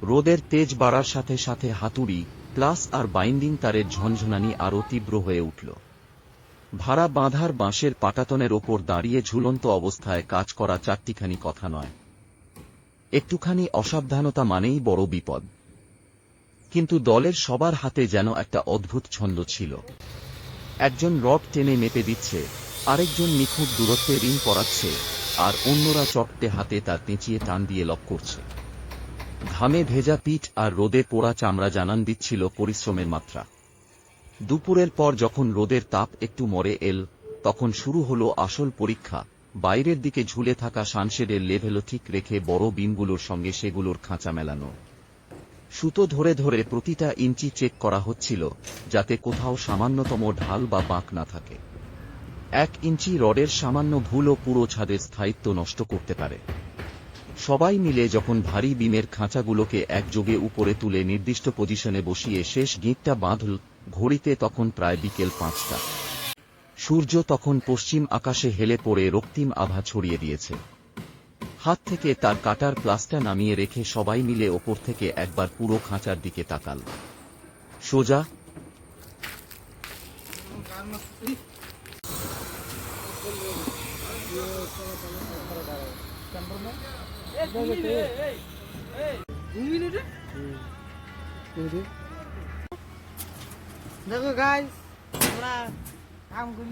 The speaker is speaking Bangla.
রোদের তেজ বাড়ার সাথে সাথে হাতুড়ি, প্লাস আর বাইন্ডিং তারের ঝনঝনানি আরও তীব্র হয়ে উঠল। ভাড়া বাঁধার বাঁশের পাটাতনের ওপর দাঁড়িয়ে ঝুলন্ত অবস্থায় কাজ করা চারটিখানি কথা নয়। একটুখানি অসাবধানতা মানেই বড় বিপদ। কিন্তু দলের সবার হাতে যেন একটা অদ্ভুত ছন্দ ছিল। একজন রড টেনে মেপে দিচ্ছে, আরেকজন নিখুঁত দূরত্বে রিং পরাচ্ছে, আর অন্যরা চটতে হাতে তার পেঁচিয়ে টান দিয়ে লক করছে। ঘামে ভেজা পিঠ আর রোদে পোড়া চামড়া জানান দিচ্ছিল পরিশ্রমের মাত্রা। দুপুরের পর যখন রোদের তাপ একটু মরে এল, তখন শুরু হলো আসল পরীক্ষা। বাইরের দিকে ঝুলে থাকা সানশেডের লেভেলও ঠিক রেখে বড় বিমগুলোর সঙ্গে সেগুলোর খাঁচা মেলানো। সুতো ধরে ধরে প্রতিটা ইঞ্চি চেক করা হচ্ছিল, যাতে কোথাও সামান্যতম ঢাল বা বাঁক না থাকে। 1 ইঞ্চি রডের সামান্য ভুলও পুরো ছাদের স্থায়িত্ব নষ্ট করতে পারে। সবাই মিলে যখন ভারী বিমের খাঁচাগুলোকে একযোগে উপরে তুলে নির্দিষ্ট পজিশনে বসিয়ে শেষ গিঁটটা বাঁধল, ঘড়িতে তখন প্রায় বিকেল 5টা। সূর্য তখন পশ্চিম আকাশে হেলে পড়ে রক্তিম আভা ছড়িয়ে দিয়েছে। হাত থেকে তার কাটার প্লাসটা নামিয়ে রেখে সবাই মিলে ওপর থেকে একবার পুরো খাঁচার দিকে তাকাল। সোজা দেখো গাইস, আমরা কাম করি